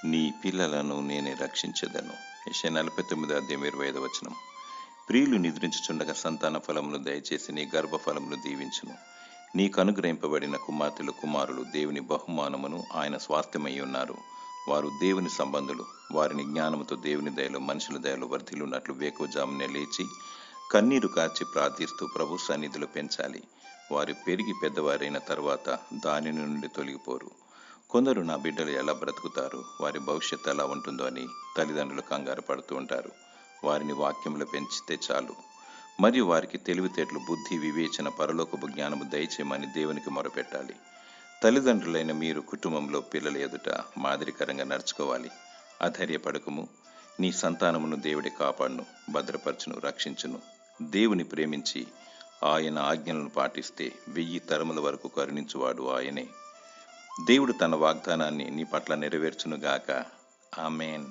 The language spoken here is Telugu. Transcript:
నీ పిల్లలను నేనే రక్షించెదను. యెషయా 49:25. ప్రియులు నిద్రించుచుండగా సంతాన ఫలమును దయచేసి నీ గర్భఫలమును దీవించును. నీకు అనుగ్రహింపబడిన కుమార్తెలు కుమారులు దేవుని బహుమానమును ఆయన స్వాస్థ్యమై ఉన్నారు. వారు దేవుని సంబంధులు. వారిని జ్ఞానముతో దేవుని దయలో మనుషుల దయలో వర్ధిల్లున్నట్లు వేకువజామునే లేచి కన్నీరు కార్చి ప్రార్థిస్తూ ప్రభు సన్నిధిలో పెంచాలి. వారు పెరిగి పెద్దవారైన తర్వాత దాని నుండి తొలగిపోరు. కొందరు నా బిడ్డలు ఎలా బ్రతుకుతారు, వారి భవిష్యత్తు ఎలా ఉంటుందో అని తల్లిదండ్రులు కంగారు పడుతూ ఉంటారు. వారిని వాక్యంలో పెంచితే చాలు. మరియు వారికి తెలివితేటలు, బుద్ధి, వివేచన, పరలోకపు జ్ఞానము దయచేయమని దేవునికి మొరపెట్టాలి. తల్లిదండ్రులైన మీరు కుటుంబంలో పిల్లల ఎదుట మాదిరికరంగా నడుచుకోవాలి. అధైర్యపడకము. నీ సంతానమును దేవుడి కాపాడును, భద్రపరచును, రక్షించును. దేవుని ప్రేమించి ఆయన ఆజ్ఞలను పాటిస్తే 1000 తరముల వరకు కరుణించువాడు ఆయనే. దేవుడు తన వాగ్దానాన్ని నీ పట్ల నెరవేర్చునుగాక. ఆమేన్.